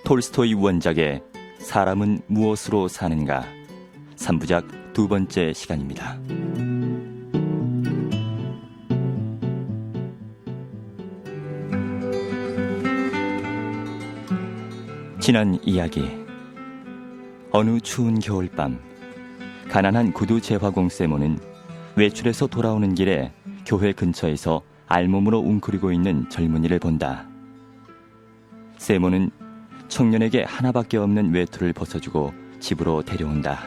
톨스토이 원작의 사람은 무엇으로 사는가 3부작 두 번째 시간입니다. 지난 이야기. 어느 추운 겨울밤, 가난한 구두 재화공 세모는 외출해서 돌아오는 길에 교회 근처에서 알몸으로 웅크리고 있는 젊은이를 본다. 세모는 청년에게 하나밖에 없는 외투를 벗어주고 집으로 데려온다.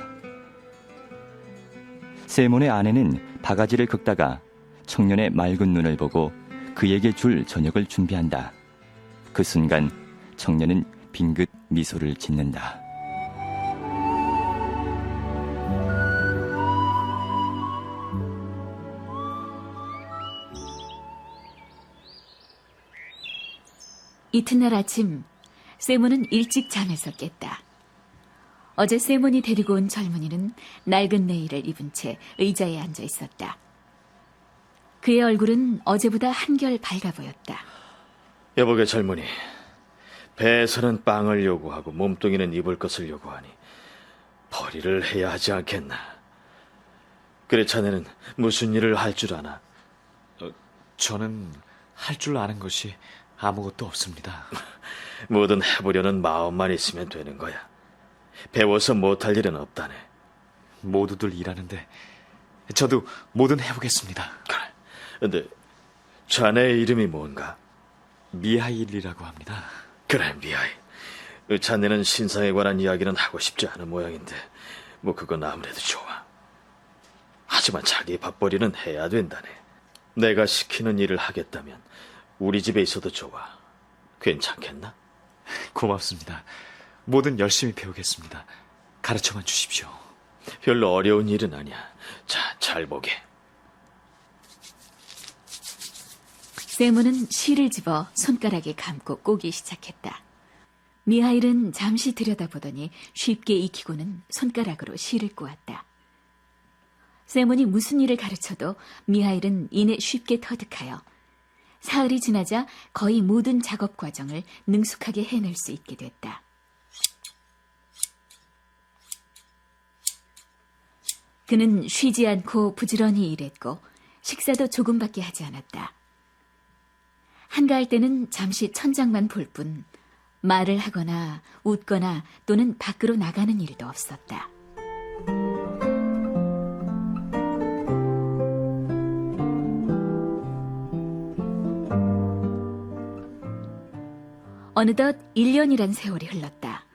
세몬의 아내는 바가지를 긁다가 청년의 맑은 눈을 보고 그에게 줄 저녁을 준비한다. 그 순간 청년은 빙긋 미소를 짓는다. 이튿날 아침, 세몬은 일찍 잠에서 깼다. 어제 세몬이 데리고 온 젊은이는 낡은 네일을 입은 채 의자에 앉아 있었다. 그의 얼굴은 어제보다 한결 밝아 보였다. 여보게 젊은이, 배에서는 빵을 요구하고 몸뚱이는 입을 것을 요구하니 벌이를 해야 하지 않겠나. 그래, 자네는 무슨 일을 할 줄 아나? 저는 할 줄 아는 것이 아무것도 없습니다. 뭐든 해보려는 마음만 있으면 되는 거야. 배워서 못할 일은 없다네. 모두들 일하는데 저도 뭐든 해보겠습니다. 그래. 근데 자네의 이름이 뭔가? 미하일이라고 합니다. 그래, 미하일. 자네는 신상에 관한 이야기는 하고 싶지 않은 모양인데 뭐 그건 아무래도 좋아. 하지만 자기 밥벌이는 해야 된다네. 내가 시키는 일을 하겠다면 우리 집에 있어도 좋아. 괜찮겠나? 고맙습니다. 뭐든 열심히 배우겠습니다. 가르쳐만 주십시오. 별로 어려운 일은 아니야. 자, 잘 보게. 세몬은 실을 집어 손가락에 감고 꼬기 시작했다. 미하일은 잠시 들여다보더니 쉽게 익히고는 손가락으로 실을 꼬았다. 세몬이 무슨 일을 가르쳐도 미하일은 이내 쉽게 터득하여 사흘이 지나자 거의 모든 작업 과정을 능숙하게 해낼 수 있게 됐다. 그는 쉬지 않고 부지런히 일했고 식사도 조금밖에 하지 않았다. 한가할 때는 잠시 천장만 볼 뿐 말을 하거나 웃거나 또는 밖으로 나가는 일도 없었다. 어느덧 1년이란 세월이 흘렀다.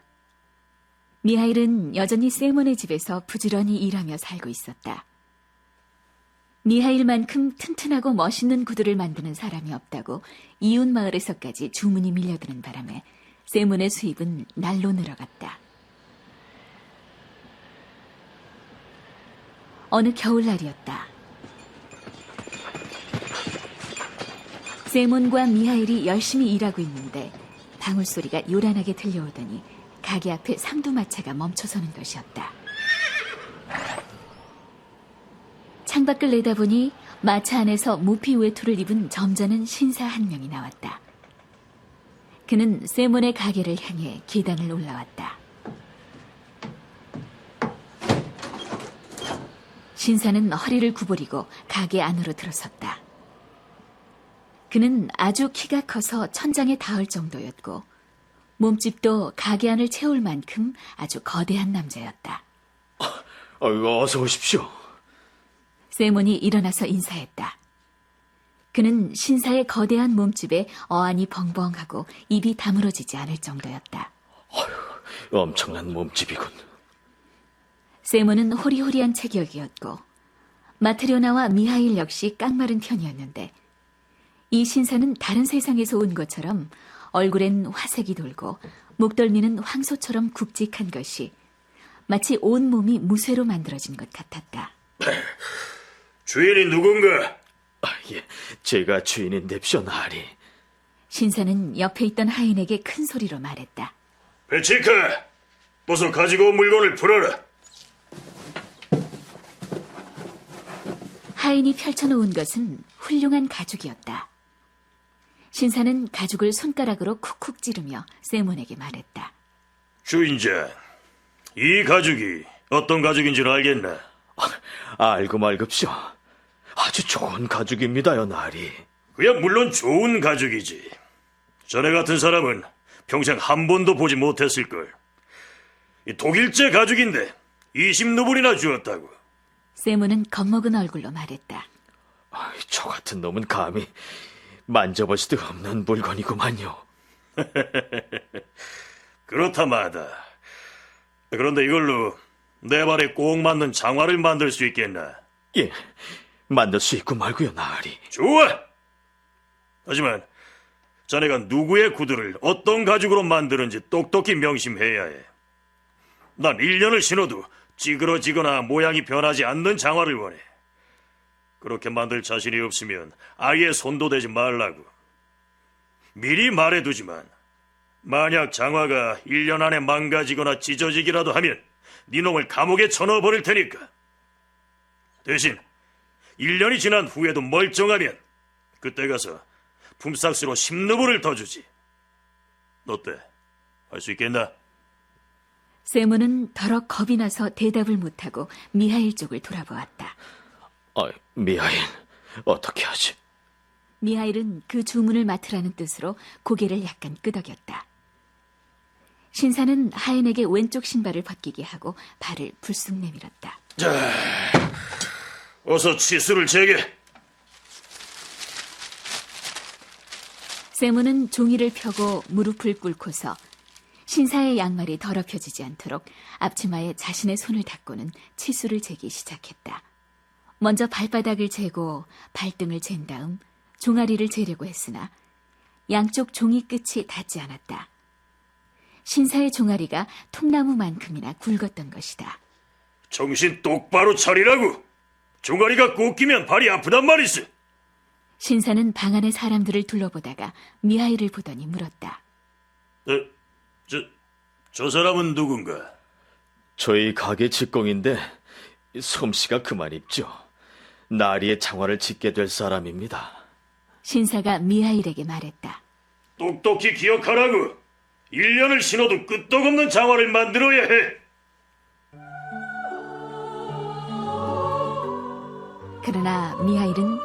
미하일은 여전히 세몬의 집에서 부지런히 일하며 살고 있었다. 미하일만큼 튼튼하고 멋있는 구두를 만드는 사람이 없다고 이웃 마을에서까지 주문이 밀려드는 바람에 세몬의 수입은 날로 늘어갔다. 어느 겨울날이었다. 세몬과 미하일이 열심히 일하고 있는데 방울소리가 요란하게 들려오더니 가게 앞에 상두마차가 멈춰서는 것이었다. 창밖을 내다보니 마차 안에서 모피 외투를 입은 점잖은 신사 한 명이 나왔다. 그는 세몬의 가게를 향해 계단을 올라왔다. 신사는 허리를 구부리고 가게 안으로 들어섰다. 그는 아주 키가 커서 천장에 닿을 정도였고 몸집도 가게 안을 채울 만큼 아주 거대한 남자였다. 어서 오십시오. 세몬이 일어나서 인사했다. 그는 신사의 거대한 몸집에 어안이 벙벙하고 입이 다물어지지 않을 정도였다. 엄청난 몸집이군. 세몬은 호리호리한 체격이었고 마트리오나와 미하일 역시 깡마른 편이었는데 이 신사는 다른 세상에서 온 것처럼 얼굴엔 화색이 돌고 목덜미는 황소처럼 굵직한 것이 마치 온몸이 무쇠로 만들어진 것 같았다. 주인이 누군가? 예, 제가 주인인 넵션 하리. 신사는 옆에 있던 하인에게 큰 소리로 말했다. 베치카, 어서 가지고 온 물건을 풀어라. 하인이 펼쳐놓은 것은 훌륭한 가죽이었다. 신사는 가죽을 손가락으로 쿡쿡 찌르며 세몬에게 말했다. 주인장, 이 가죽이 어떤 가죽인 줄 알겠나? 알고 말급쇼. 아주 좋은 가죽입니다요, 나리. 그야 물론 좋은 가죽이지. 자네 같은 사람은 평생 한 번도 보지 못했을걸. 이 독일제 가죽인데 20루블이나 주었다고. 세몬은 겁먹은 얼굴로 말했다. 저 같은 놈은 감히 만져볼 수도 없는 물건이구만요. 그렇다마다. 그런데 이걸로 내 발에 꼭 맞는 장화를 만들 수 있겠나? 예, 만들 수 있고 말고요, 나리. 좋아! 하지만 자네가 누구의 구두를 어떤 가죽으로 만드는지 똑똑히 명심해야 해. 난 1년을 신어도 찌그러지거나 모양이 변하지 않는 장화를 원해. 그렇게 만들 자신이 없으면 아예 손도 대지 말라고. 미리 말해두지만 만약 장화가 1년 안에 망가지거나 찢어지기라도 하면 네 놈을 감옥에 쳐넣어버릴 테니까. 대신 1년이 지난 후에도 멀쩡하면 그때 가서 품삯으로 10루블을 더 주지. 어때? 할 수 있겠나? 세몬은 더러 겁이 나서 대답을 못하고 미하일 쪽을 돌아보았다. 미하일, 어떻게 하지? 미하일은 그 주문을 맡으라는 뜻으로 고개를 약간 끄덕였다. 신사는 하인에게 왼쪽 신발을 벗기게 하고 발을 불쑥 내밀었다. 자, 어서 치수를 재게. 세몬은 종이를 펴고 무릎을 꿇고서 신사의 양말이 더럽혀지지 않도록 앞치마에 자신의 손을 닦고는 치수를 재기 시작했다. 먼저 발바닥을 재고 발등을 잰 다음 종아리를 재려고 했으나 양쪽 종이 끝이 닿지 않았다. 신사의 종아리가 통나무만큼이나 굵었던 것이다. 정신 똑바로 차리라고. 종아리가 꺾이면 발이 아프단 말이지. 신사는 방 안의 사람들을 둘러보다가 미하일을 보더니 물었다. 저 사람은 누군가? 저희 가게 직공인데 솜씨가 그만 입죠. 나리의 장화를 짓게 될 사람입니다. 신사가 미하일에게 말했다. 똑똑히 기억하라고. 1년을 신어도 끄떡없는 장화를 만들어야 해. 그러나 미하일은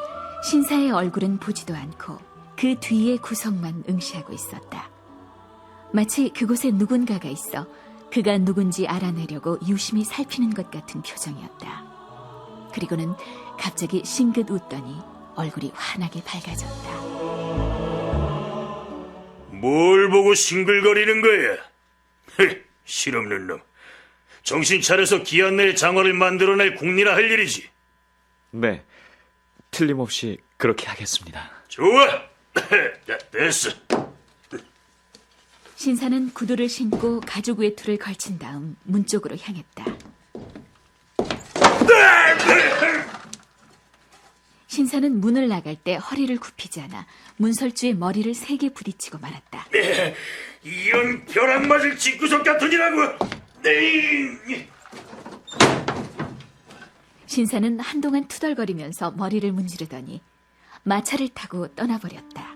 신사의 얼굴은 보지도 않고 그 뒤의 구석만 응시하고 있었다. 마치 그곳에 누군가가 있어 그가 누군지 알아내려고 유심히 살피는 것 같은 표정이었다. 그리고는 갑자기 싱긋 웃더니 얼굴이 환하게 밝아졌다. 뭘 보고 싱글거리는 거야? 실없는 놈. 정신 차려서 기한 내에 장화를 만들어낼 궁리나 할 일이지. 네, 틀림없이 그렇게 하겠습니다. 좋아. 자, 됐어. 신사는 구두를 신고 가죽 외투를 걸친 다음 문 쪽으로 향했다. 신사는 문을 나갈 때 허리를 굽히지 않아 문설주에 머리를 세게 부딪히고 말았다. 이런 벼락 맞을 집구석 같으니라고. 신사는 한동안 투덜거리면서 머리를 문지르더니 마차를 타고 떠나버렸다.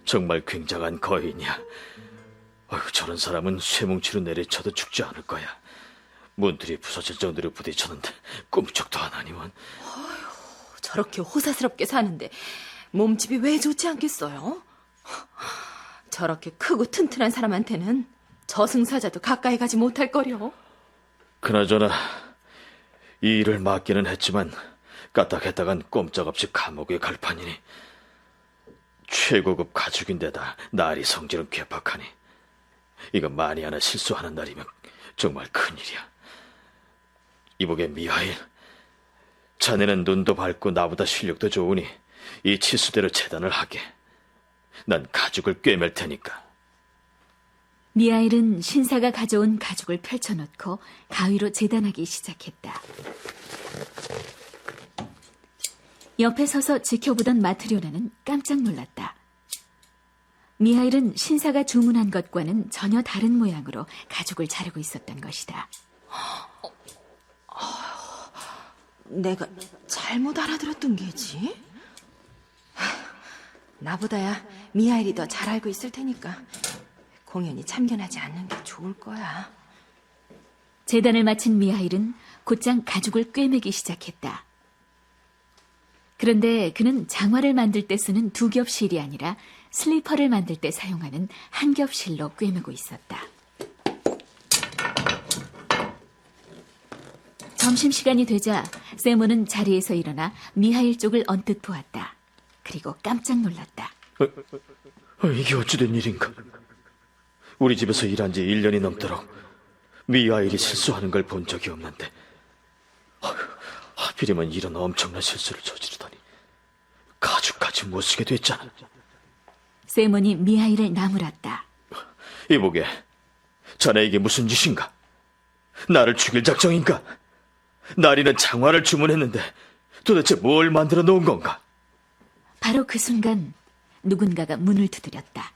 정말 굉장한 거인이야. 저런 사람은 쇠뭉치로 내리쳐도 죽지 않을 거야. 문틀이 부서질 정도로 부딪혔는데 꼼짝도 안 하니만. 저렇게 호사스럽게 사는데 몸집이 왜 좋지 않겠어요? 저렇게 크고 튼튼한 사람한테는 저승사자도 가까이 가지 못할 거려. 그나저나 이 일을 맡기는 했지만 까딱했다간 꼼짝없이 감옥에 갈 판이니 최고급 가죽인데다 날이 성질은 괴팍하니 이거 만에 하나 실수하는 날이면 정말 큰일이야. 이보게 미하일, 자네는 눈도 밝고 나보다 실력도 좋으니 이 치수대로 재단을 하게. 난 가죽을 꿰맬 테니까. 미하일은 신사가 가져온 가죽을 펼쳐놓고 가위로 재단하기 시작했다. 옆에 서서 지켜보던 마트료나는 깜짝 놀랐다. 미하일은 신사가 주문한 것과는 전혀 다른 모양으로 가죽을 자르고 있었던 것이다. 내가 잘못 알아들었던 게지? 나보다야 미하일이 더 잘 알고 있을 테니까 공연히 참견하지 않는 게 좋을 거야. 재단을 마친 미하일은 곧장 가죽을 꿰매기 시작했다. 그런데 그는 장화를 만들 때 쓰는 두 겹실이 아니라 슬리퍼를 만들 때 사용하는 한 겹실로 꿰매고 있었다. 점심시간이 되자 세모는 자리에서 일어나 미하일 쪽을 언뜻 보았다. 그리고 깜짝 놀랐다. 이게 어찌된 일인가? 우리 집에서 일한 지 1년이 넘도록 미하일이 실수하는 걸 본 적이 없는데 하필이면 이런 엄청난 실수를 저지르다니 가죽까지 못 쓰게 됐잖아. 세몬이 미하일을 나무랐다. 이보게, 자네 이게 무슨 짓인가? 나를 죽일 작정인가? 나리는 장화를 주문했는데 도대체 뭘 만들어 놓은 건가? 바로 그 순간 누군가가 문을 두드렸다.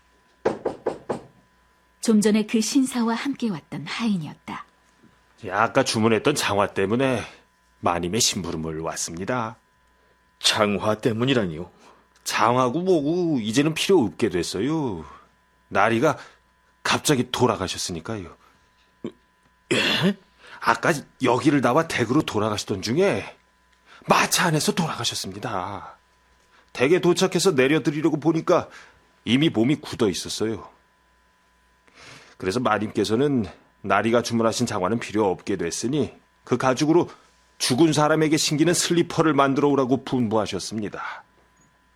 좀 전에 그 신사와 함께 왔던 하인이었다. 아까 주문했던 장화 때문에 마님의 심부름을 왔습니다. 장화 때문이라니요? 장화고 뭐고 이제는 필요 없게 됐어요. 나리가 갑자기 돌아가셨으니까요. 예? 아까 여기를 나와 댁으로 돌아가시던 중에 마차 안에서 돌아가셨습니다. 댁에 도착해서 내려드리려고 보니까 이미 몸이 굳어 있었어요. 그래서 마님께서는 나리가 주문하신 장화는 필요 없게 됐으니 그 가죽으로 죽은 사람에게 신기는 슬리퍼를 만들어 오라고 분부하셨습니다.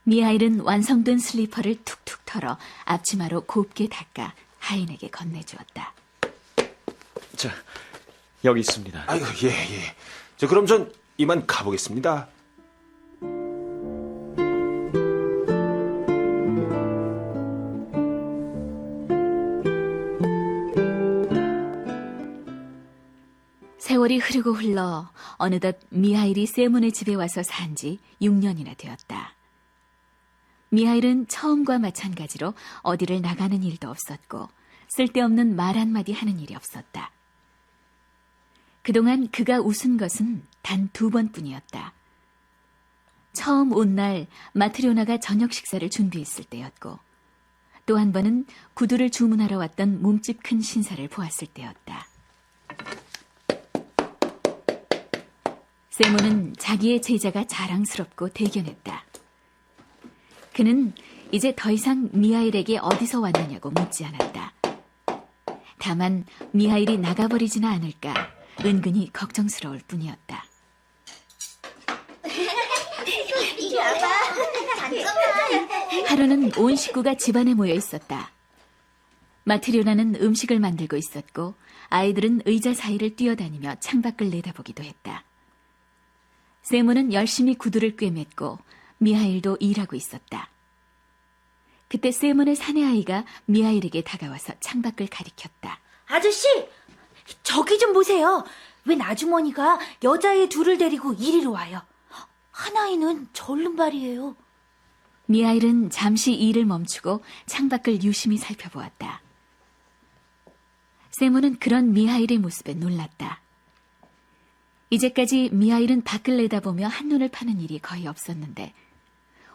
미하일은 완성된 슬리퍼를 툭툭 털어 앞치마로 곱게 닦아 하인에게 건네주었다. 자, 여기 있습니다. 아이고, 예. 그럼 전 이만 가보겠습니다. 세월이 흐르고 흘러 어느덧 미하일이 세몬의 집에 와서 산 지 6년이나 되었다. 미하일은 처음과 마찬가지로 어디를 나가는 일도 없었고 쓸데없는 말 한마디 하는 일이 없었다. 그동안 그가 웃은 것은 단 2번뿐이었다. 처음 온 날 마트료나가 저녁 식사를 준비했을 때였고 또 한 번은 구두를 주문하러 왔던 몸집 큰 신사를 보았을 때였다. 세몬은 자기의 제자가 자랑스럽고 대견했다. 그는 이제 더 이상 미하일에게 어디서 왔느냐고 묻지 않았다. 다만 미하일이 나가버리지는 않을까 은근히 걱정스러울 뿐이었다. 하루는 온 식구가 집안에 모여 있었다. 마트료나는 음식을 만들고 있었고 아이들은 의자 사이를 뛰어다니며 창밖을 내다보기도 했다. 세몬은 열심히 구두를 꿰맸고 미하일도 일하고 있었다. 그때 세몬의 사내아이가 미하일에게 다가와서 창밖을 가리켰다. 아저씨, 저기 좀 보세요. 웬 아주머니가 여자애 둘을 데리고 이리로 와요. 하나이는 절름발이에요. 미하일은 잠시 일을 멈추고 창밖을 유심히 살펴보았다. 세몬은 그런 미하일의 모습에 놀랐다. 이제까지 미하일은 밖을 내다보며 한눈을 파는 일이 거의 없었는데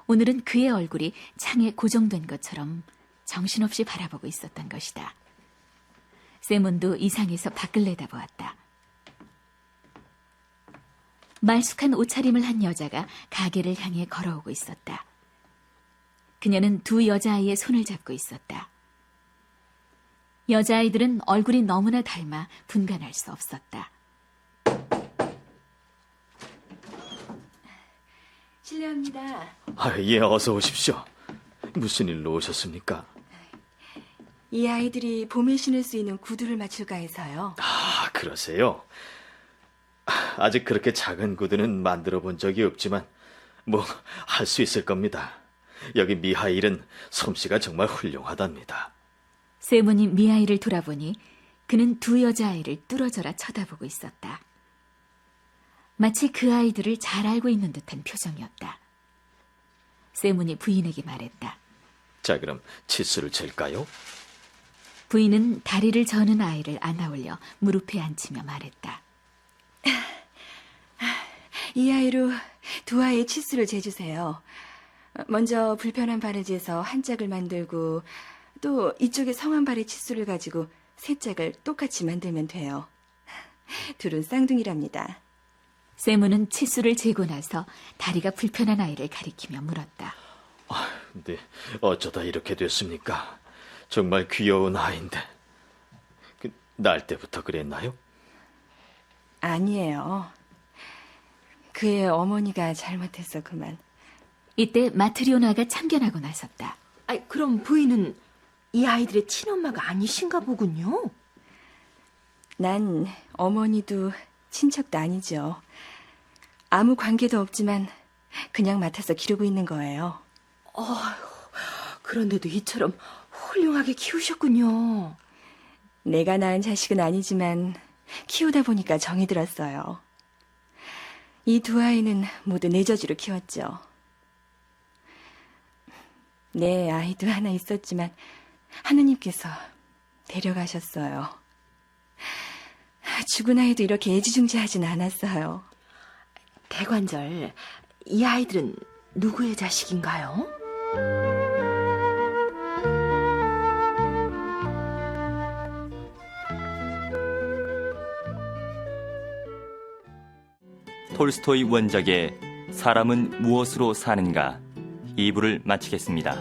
오늘은 그의 얼굴이 창에 고정된 것처럼 정신없이 바라보고 있었던 것이다. 세몬도 이상해서 밖을 내다보았다. 말쑥한 옷차림을 한 여자가 가게를 향해 걸어오고 있었다. 그녀는 2 여자아이의 손을 잡고 있었다. 여자아이들은 얼굴이 너무나 닮아 분간할 수 없었다. 실례합니다. 예, 어서 오십시오. 무슨 일로 오셨습니까? 이 아이들이 봄에 신을 수 있는 구두를 맞출까 해서요. 그러세요? 아직 그렇게 작은 구두는 만들어 본 적이 없지만 뭐 할 수 있을 겁니다. 여기 미하일은 솜씨가 정말 훌륭하답니다. 세몬이 미하일을 돌아보니 그는 2 여자아이를 뚫어져라 쳐다보고 있었다. 마치 그 아이들을 잘 알고 있는 듯한 표정이었다. 세몬이 부인에게 말했다. 자, 그럼 치수를 잴까요? 부인은 다리를 저는 아이를 안아올려 무릎에 앉히며 말했다. 이 아이로 두 아이의 치수를 재주세요. 먼저 불편한 바느지에서 한 짝을 만들고 또 이쪽에 성한 발의 치수를 가지고 세 짝을 똑같이 만들면 돼요. 둘은 쌍둥이랍니다. 세무는 치수를 재고 나서 다리가 불편한 아이를 가리키며 물었다. 근데 어쩌다 이렇게 됐습니까? 정말 귀여운 아이인데. 날 때부터 그랬나요? 아니에요. 그의 어머니가 잘못해서 그만. 이때 마트리오나가 참견하고 나섰다. 아이, 그럼 부인은 이 아이들의 친엄마가 아니신가 보군요. 난 어머니도 친척도 아니죠. 아무 관계도 없지만 그냥 맡아서 기르고 있는 거예요. 그런데도 이처럼 훌륭하게 키우셨군요. 내가 낳은 자식은 아니지만 키우다 보니까 정이 들었어요. 이 두 아이는 모두 내 저주로 키웠죠. 내 아이도 하나 있었지만 하느님께서 데려가셨어요. 죽은 아이도 이렇게 애지중지하진 않았어요. 대관절, 이 아이들은 누구의 자식인가요? 톨스토이 원작의 사람은 무엇으로 사는가 2부를 마치겠습니다.